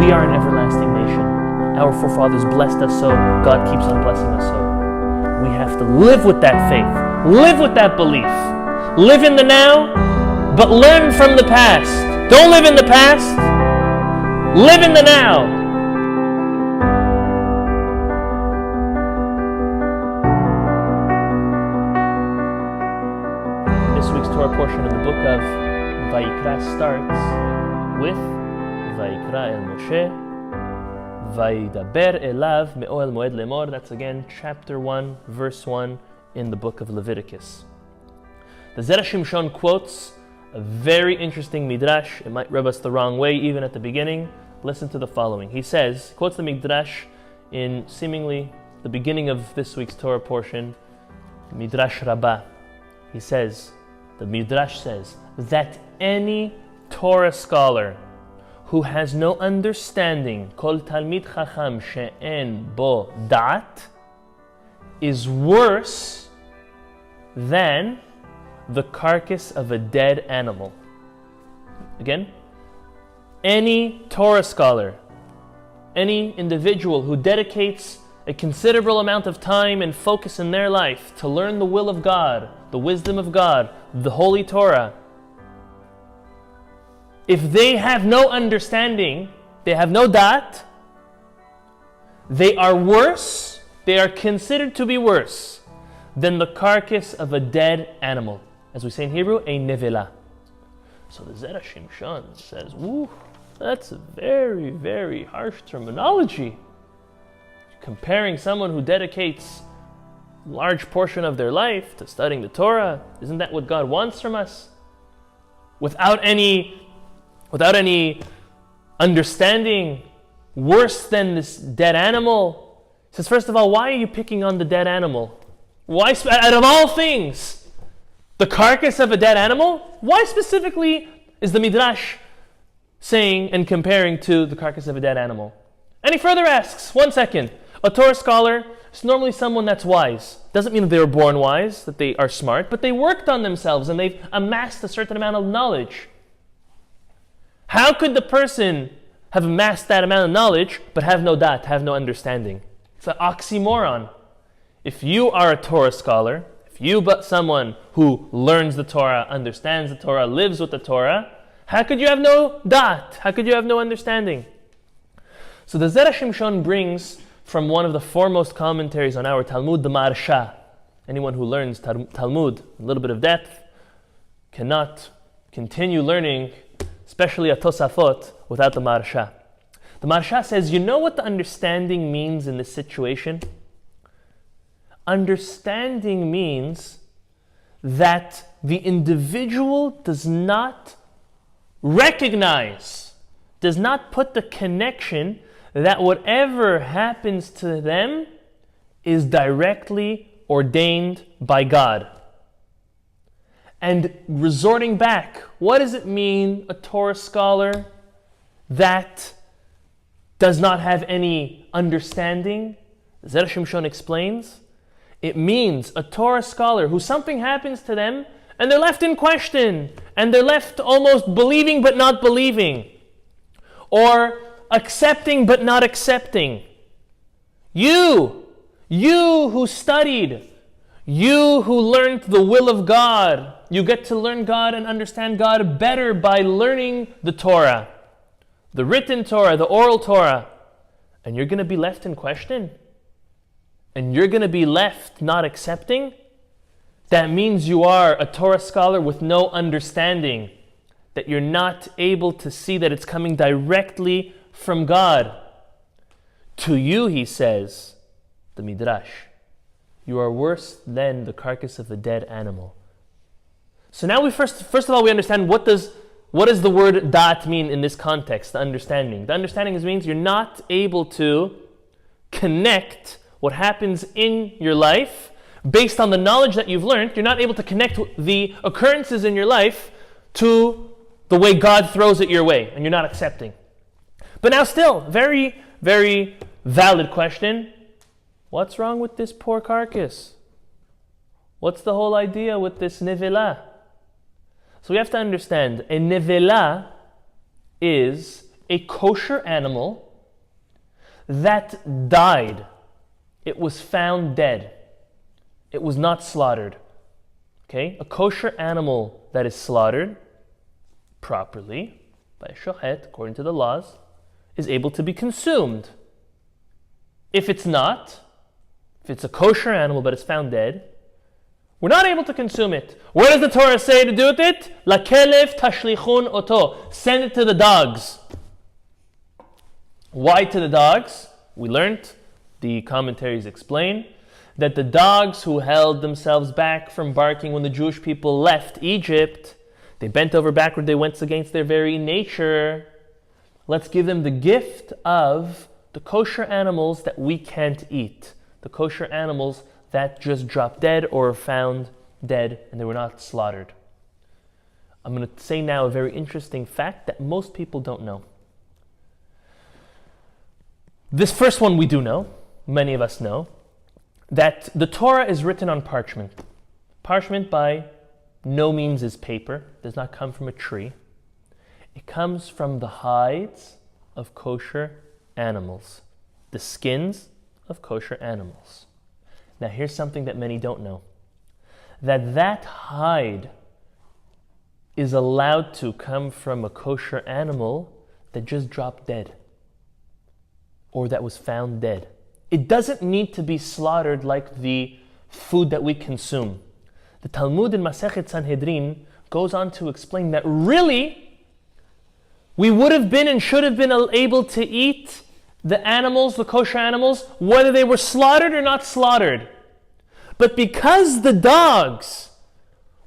We are an everlasting nation. Our forefathers blessed us so. God keeps on blessing us so. We have to live with that faith. Live with that belief. Live in the now, but learn from the past. Don't live in the past. Live in the now. This week's Torah portion of the book of Vayikra starts with Vayikra el Moshe, Vayidaber elav me'oel moed lemor. That's again chapter 1, verse 1 in the book of Leviticus. The Zera Shimshon quotes a very interesting midrash. It might rub us the wrong way even at the beginning. Listen to the following. He says, quotes the midrash in seemingly the beginning of this week's Torah portion, Midrash Rabbah. He says, the midrash says that any Torah scholar who has no understanding, kol talmid chacham she'en bo da'at, is worse than the carcass of a dead animal. Again, any Torah scholar, any individual who dedicates a considerable amount of time and focus in their life to learn the will of God, the wisdom of God, the Holy Torah, if they have no understanding, they have no da'at, they are worse, they are considered to be worse than the carcass of a dead animal. As we say in Hebrew, a nevela. So the Zera Shimshon says, ooh, that's a very, very harsh terminology. Comparing someone who dedicates a large portion of their life to studying the Torah, isn't that what God wants from us? Without any understanding, worse than this dead animal. He says, first of all, why are you picking on the dead animal? Why, out of all things, the carcass of a dead animal? Why specifically is the Midrash saying and comparing to the carcass of a dead animal? And he further asks, 1 second, a Torah scholar is normally someone that's wise. Doesn't mean that they were born wise, that they are smart, but they worked on themselves and they've amassed a certain amount of knowledge. How could the person have amassed that amount of knowledge but have no da'at, have no understanding? It's an oxymoron. If you are a Torah scholar, if you but someone who learns the Torah, understands the Torah, lives with the Torah, how could you have no da'at? How could you have no understanding? So the Zera Shimshon brings from one of the foremost commentaries on our Talmud, the Maharsha. Anyone who learns Talmud, a little bit of depth, cannot continue learning, especially a Tosafot, without the Maharsha. The Maharsha says, you know what the understanding means in this situation? Understanding means that the individual does not recognize, does not put the connection that whatever happens to them is directly ordained by God. And resorting back, what does it mean, a Torah scholar that does not have any understanding? Zera Shimshon explains, it means a Torah scholar who something happens to them and they're left in question and they're left almost believing but not believing, or accepting but not accepting. You who studied, you who learned the will of God, you get to learn God and understand God better by learning the Torah, the written Torah, the oral Torah, and you're going to be left in question? And you're going to be left not accepting? That means you are a Torah scholar with no understanding, that you're not able to see that it's coming directly from God. To you, he says, the Midrash, you are worse than the carcass of a dead animal. So now we first of all we understand what does the word da'at mean in this context, the understanding. The understanding means you're not able to connect what happens in your life based on the knowledge that you've learned. You're not able to connect the occurrences in your life to the way God throws it your way, and you're not accepting. But now still, very, very valid question. What's wrong with this poor carcass? What's the whole idea with this nevela? So we have to understand, a nevela is a kosher animal that died. It was found dead. It was not slaughtered. Okay? A kosher animal that is slaughtered properly by a shochet, according to the laws, is able to be consumed. If it's not, if it's a kosher animal but it's found dead, we're not able to consume it. What does the Torah say to do with it? Lakelev tashlichun oto. Send it to the dogs. Why to the dogs? We learned, the commentaries explain, that the dogs who held themselves back from barking when the Jewish people left Egypt, they bent over backward, they went against their very nature. Let's give them the gift of the kosher animals that we can't eat. The kosher animals that just dropped dead or found dead and they were not slaughtered. I'm going to say now a very interesting fact that most people don't know. This first one we do know, many of us know, that the Torah is written on parchment. Parchment by no means is paper, does not come from a tree. It comes from the hides of kosher animals, the skins of kosher animals. Now here's something that many don't know. That hide is allowed to come from a kosher animal that just dropped dead or that was found dead. It doesn't need to be slaughtered like the food that we consume. The Talmud in Masechet Sanhedrin goes on to explain that really we would have been and should have been able to eat the animals, the kosher animals, whether they were slaughtered or not slaughtered. But because the dogs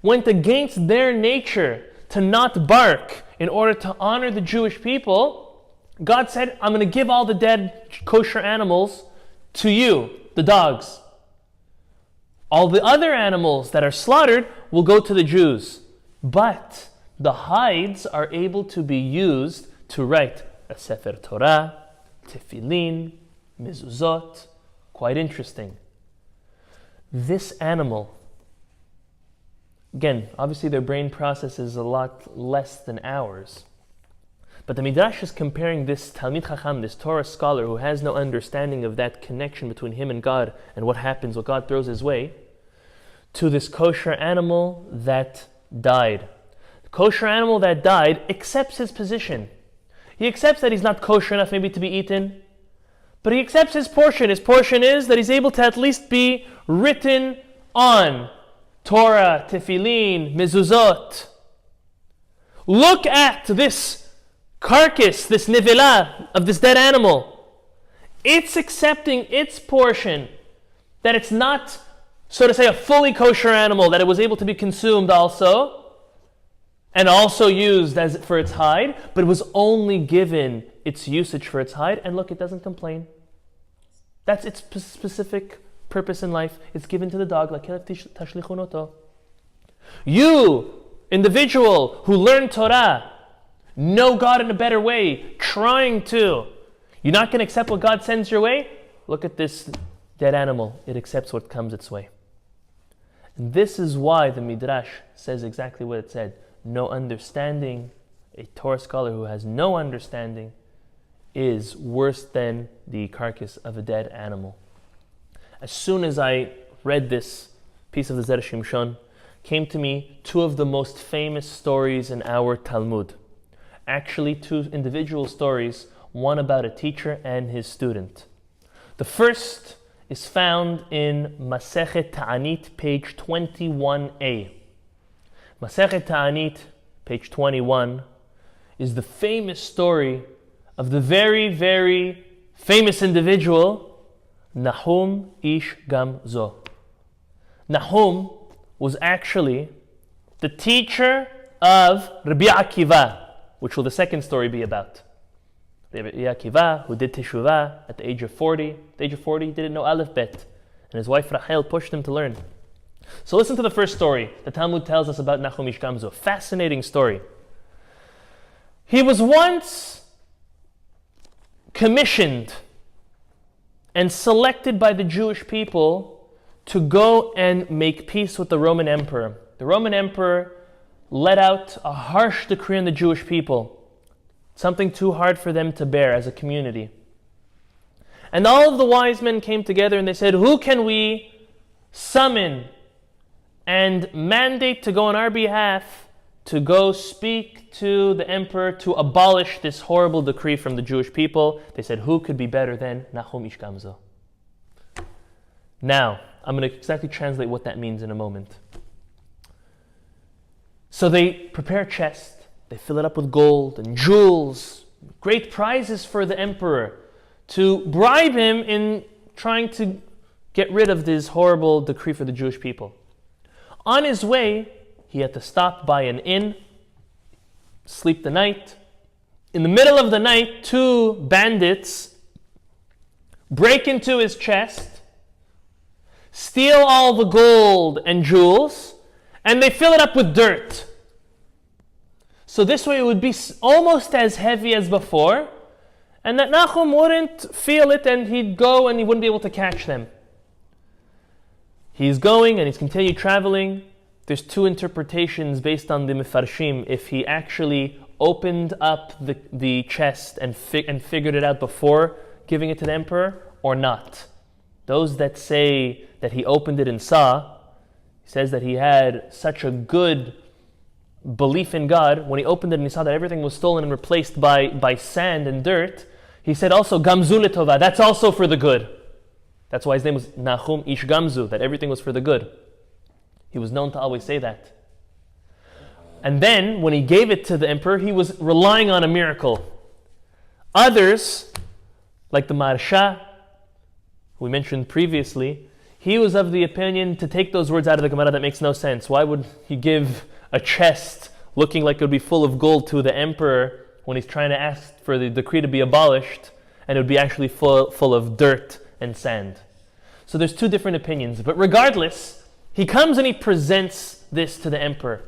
went against their nature to not bark in order to honor the Jewish people, God said, I'm going to give all the dead kosher animals to you, the dogs. All the other animals that are slaughtered will go to the Jews. But the hides are able to be used to write a Sefer Torah, Tefillin, Mezuzot. Quite interesting. This animal, again, obviously their brain process is a lot less than ours. But the Midrash is comparing this Talmid Chacham, this Torah scholar who has no understanding of that connection between him and God and what happens, what God throws his way, to this kosher animal that died. The kosher animal that died accepts his position. He accepts that he's not kosher enough maybe to be eaten, but he accepts his portion. His portion is that he's able to at least be written on Torah, Tefillin, Mezuzot. Look at this carcass, this nevelah of this dead animal. It's accepting its portion, that it's not, so to say, a fully kosher animal, that it was able to be consumed also, and also used as for its hide, but it was only given its usage for its hide, and look, it doesn't complain. That's its specific purpose in life. It's given to the dog, like tashlichun oto. You, individual who learned Torah, know God in a better way, trying to. You're not going to accept what God sends your way? Look at this dead animal. It accepts what comes its way. And this is why the Midrash says exactly what it said. No understanding, a Torah scholar who has no understanding, is worse than the carcass of a dead animal. As soon as I read this piece of the Zera Shimshon, came to me two of the most famous stories in our Talmud. Actually, two individual stories, one about a teacher and his student. The first is found in Masechet Ta'anit, page 21a. Masechet Ta'anit, page 21, is the famous story of the very, very famous individual, Nahum Ish Gamzo. Nahum was actually the teacher of Rabbi Akiva, which will the second story be about. Rabbi Akiva, who did teshuvah at the age of 40. At the age of 40, he didn't know Aleph Bet, and his wife Rachel pushed him to learn. So listen to the first story the Talmud tells us about Nahum Ish Gamzo. Fascinating story. He was once commissioned and selected by the Jewish people to go and make peace with the Roman emperor. The Roman emperor let out a harsh decree on the Jewish people. something too hard for them to bear as a community. And all of the wise men came together and they said, who can we summon and mandate to go on our behalf to go speak to the emperor to abolish this horrible decree from the Jewish people? They said, who could be better than Nahum ish Gamzu? Now, I'm going to exactly translate what that means in a moment. So they prepare a chest, they fill it up with gold and jewels, great prizes for the emperor to bribe him in trying to get rid of this horrible decree for the Jewish people. On his way, he had to stop by an inn, sleep the night. In the middle of the night, two bandits break into his chest, steal all the gold and jewels, and they fill it up with dirt. So this way it would be almost as heavy as before, and that Nahum wouldn't feel it, and he'd go and he wouldn't be able to catch them. He's going and he's continued traveling. There's two interpretations based on the Mefarshim, if he actually opened up the chest and figured it out before giving it to the emperor or not. Those that say that he opened it and saw, he says that he had such a good belief in God, when he opened it and he saw that everything was stolen and replaced by sand and dirt, he said also, Gamzu letova, that's also for the good. That's why his name was Nahum ish Gamzu, that everything was for the good. He was known to always say that. And then, when he gave it to the emperor, he was relying on a miracle. Others, like the Marsha, who we mentioned previously, he was of the opinion to take those words out of the Gemara, that makes no sense. Why would he give a chest looking like it would be full of gold to the emperor when he's trying to ask for the decree to be abolished, and it would be actually full of dirt and sand? So there's two different opinions. But regardless, he comes and he presents this to the emperor.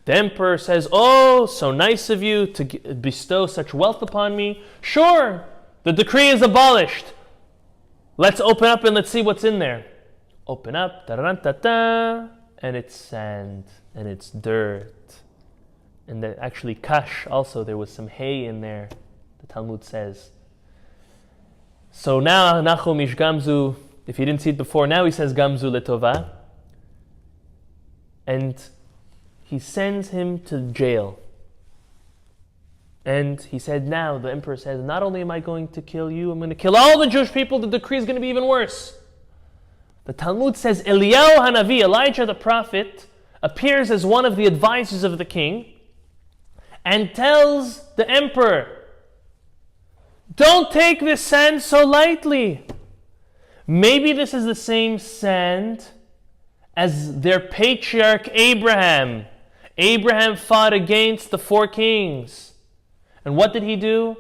The emperor says, oh, so nice of you to bestow such wealth upon me. Sure, the decree is abolished. Let's open up and let's see what's in there. Open up, ta-ra-ta-ta, and it's sand, and it's dirt. And actually kash also, there was some hay in there, the Talmud says. So now Nahum ish Gamzu, if you didn't see it before, now he says Gamzu letova. And he sends him to jail. And he said, now, the emperor says, not only am I going to kill you, I'm going to kill all the Jewish people. The decree is going to be even worse. The Talmud says, Eliyahu Hanavi, Elijah the prophet, appears as one of the advisors of the king and tells the emperor, don't take this sand so lightly. Maybe this is the same sand as their patriarch Abraham. Abraham fought against the four kings. And what did he do?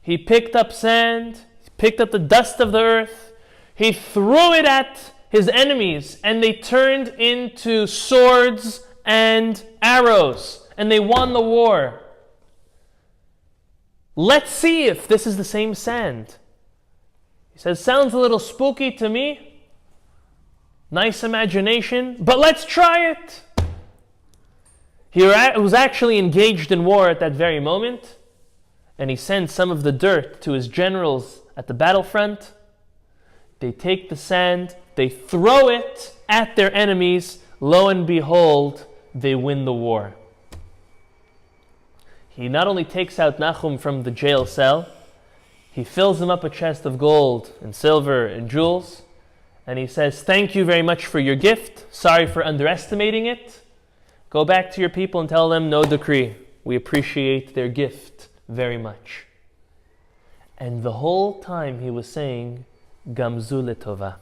He picked up sand, he picked up the dust of the earth, he threw it at his enemies, and they turned into swords and arrows, and they won the war. Let's see if this is the same sand. He says, sounds a little spooky to me. Nice imagination, but let's try it. He was actually engaged in war at that very moment, and he sends some of the dirt to his generals at the battlefront. They take the sand, they throw it at their enemies. Lo and behold, they win the war. He not only takes out Nahum from the jail cell, he fills him up a chest of gold and silver and jewels, and he says, thank you very much for your gift. Sorry for underestimating it. Go back to your people and tell them no decree. We appreciate their gift very much. And the whole time he was saying, Gamzu letova.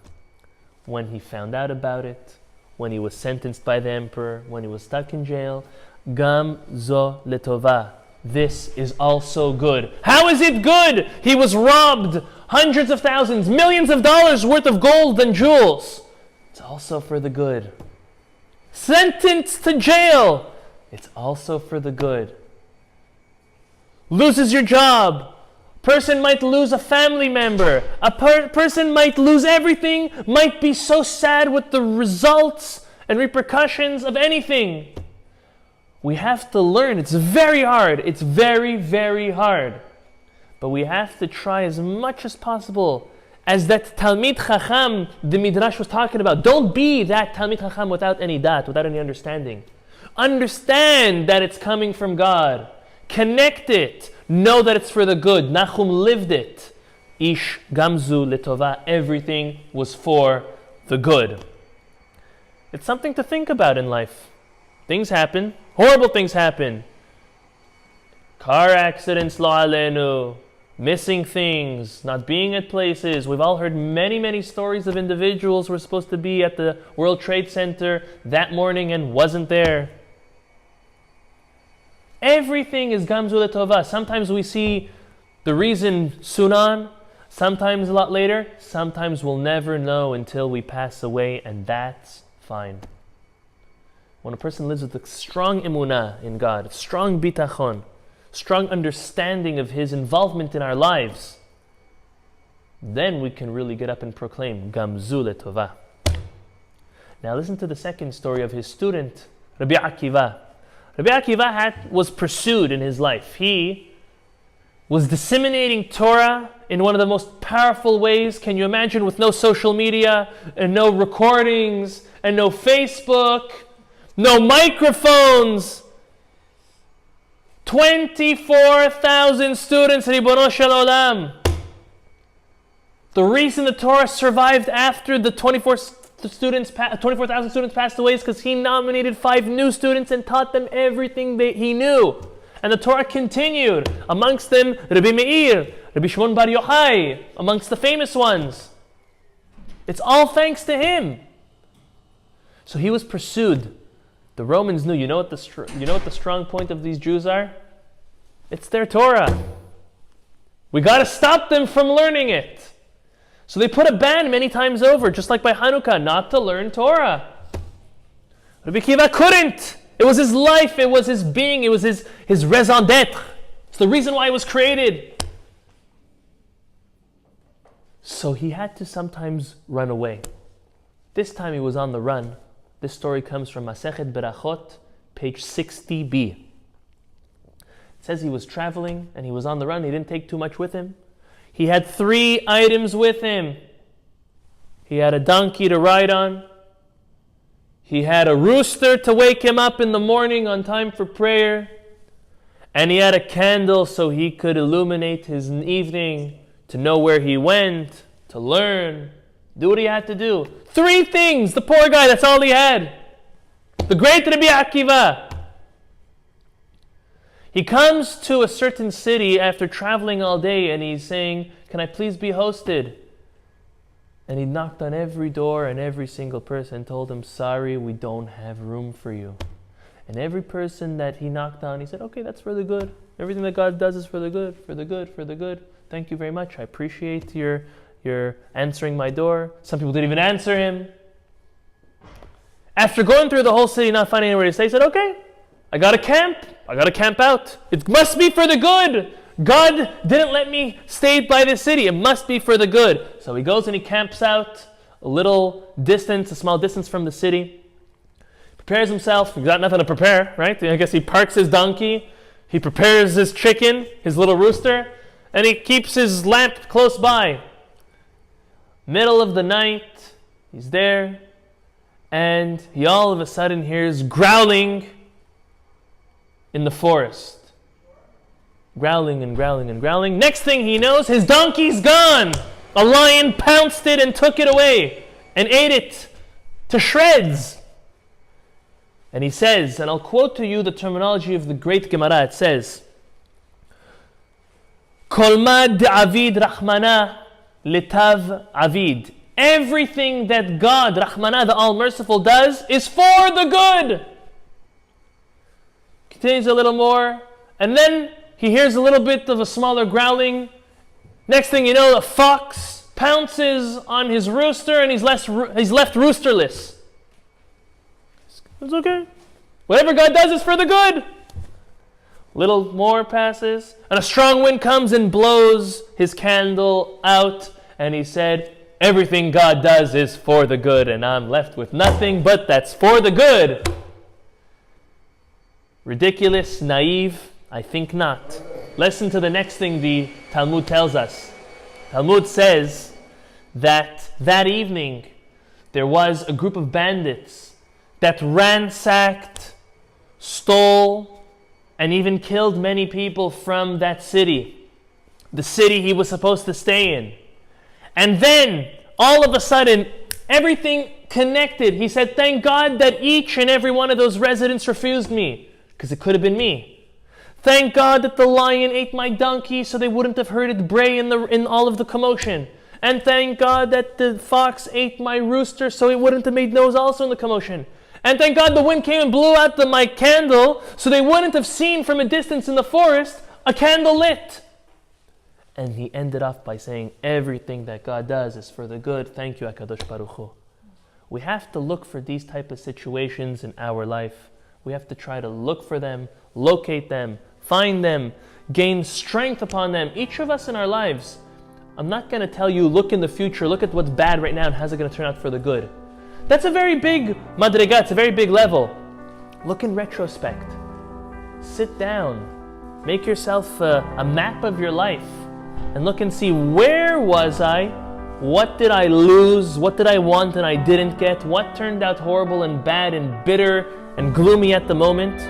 When he found out about it, when he was sentenced by the emperor, when he was stuck in jail, Gamzu letova. This is also good. How is it good? He was robbed hundreds of thousands, millions of dollars worth of gold and jewels. It's also for the good. Sentenced to jail. It's also for the good. Loses your job. Person might lose a family member. A person might lose everything, might be so sad with the results and repercussions of anything. We have to learn. It's very hard. It's very, very hard. But we have to try as much as possible. As that Talmid Chacham the Midrash was talking about. Don't be that Talmid Chacham without any dat, without any understanding. Understand that it's coming from God. Connect it. Know that it's for the good. Nachum lived it. Ish gamzu letova. Everything was for the good. It's something to think about in life. Things happen. Horrible things happen. Car accidents, lo alenu. Missing things. Not being at places. We've all heard many, many stories of individuals who were supposed to be at the World Trade Center that morning and wasn't there. Everything is gamzu letova. Sometimes we see the reason sunan. Sometimes a lot later. Sometimes we'll never know until we pass away, and that's fine. When a person lives with a strong emunah in God, strong bitachon, strong understanding of His involvement in our lives, then we can really get up and proclaim gamzu letova. Now listen to the second story of his student, Rabbi Akiva. Rabbi Akiva was pursued in his life. He was disseminating Torah in one of the most powerful ways. Can you imagine, with no social media and no recordings and no Facebook, no microphones? 24,000 students, Ribono Shel Olam. The reason the Torah survived after the 24,000 students passed away is because he nominated 5 new students and taught them everything he knew. And the Torah continued. Amongst them, Rabbi Meir, Rabbi Shimon Bar Yochai, amongst the famous ones. It's all thanks to him. So he was pursued. The Romans knew. You know what the strong point of these Jews are? It's their Torah. We got to stop them from learning it. So they put a ban many times over, just like by Hanukkah, not to learn Torah. Rabbi Akiva couldn't. It was his life, it was his being, it was his raison d'être. It's the reason why he was created. So he had to sometimes run away. This time he was on the run. This story comes from Masechet Berachot, page 60b. It says he was traveling and he was on the run. He didn't take too much with him. He had 3 items with him. He had a donkey to ride on. He had a rooster to wake him up in the morning on time for prayer. And he had a candle so he could illuminate his evening, to know where he went, to learn, do what he had to do. 3 things. The poor guy, that's all he had. The great Rabbi Akiva. He comes to a certain city after traveling all day and he's saying, "Can I please be hosted?" And he knocked on every door and every single person told him, "Sorry, we don't have room for you." And every person that he knocked on, he said, "Okay, that's for the good. Everything that God does is for the good, for the good, for the good. Thank you very much. I appreciate your answering my door." Some people didn't even answer him. After going through the whole city, not finding anywhere to stay, he said, "Okay, I got to camp. I got to camp out. It must be for the good. God didn't let me stay by this city. It must be for the good." So he goes and he camps out a little distance, a small distance from the city. Prepares himself. He's got nothing to prepare, right? I guess he parks his donkey. He prepares his chicken, his little rooster, and he keeps his lamp close by. Middle of the night, he's there, and he all of a sudden hears growling in the forest. Growling and growling and growling. Next thing he knows, his donkey's gone. A lion pounced it and took it away and ate it to shreds. And he says, and I'll quote to you the terminology of the great Gemara. It says, "Kol ma de'avid rachmana letav avid." Everything that God, Rahmana, the All-Merciful, does is for the good. Continues a little more, and then he hears a little bit of a smaller growling. Next thing you know, a fox pounces on his rooster and he's left roosterless. It's okay. Whatever God does is for the good. Little more passes, and a strong wind comes and blows his candle out, and he said, "Everything God does is for the good, and I'm left with nothing, but that's for the good." Ridiculous, naive? I think not. Listen to the next thing the Talmud tells us. Talmud says that evening there was a group of bandits that ransacked, stole, and even killed many people from that city. The city he was supposed to stay in. And then, all of a sudden, everything connected. He said, thank God that each and every one of those residents refused me, because it could have been me. Thank God that the lion ate my donkey so they wouldn't have heard it bray in all of the commotion. And thank God that the fox ate my rooster so it wouldn't have made noise also in the commotion. And thank God the wind came and blew out my candle so they wouldn't have seen from a distance in the forest a candle lit. And he ended off by saying, everything that God does is for the good. Thank you, HaKadosh Baruch Hu. We have to look for these type of situations in our life. We have to try to look for them, locate them, find them, gain strength upon them. Each of us in our lives. I'm not going to tell you, look in the future, look at what's bad right now and how's it going to turn out for the good. That's a very big madriga, it's a very big level. Look in retrospect. Sit down. Make yourself a map of your life and look and see, where was I? What did I lose? What did I want and I didn't get? What turned out horrible and bad and bitter and gloomy at the moment?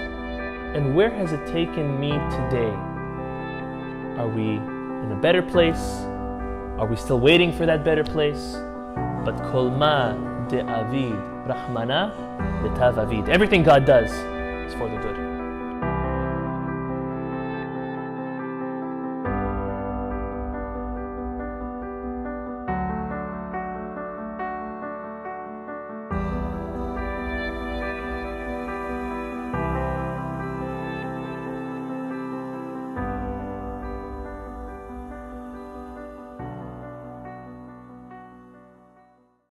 And where has it taken me today? Are we in a better place? Are we still waiting for that better place? But kol ma de avid rahmana letav avid. Everything God does is for the good.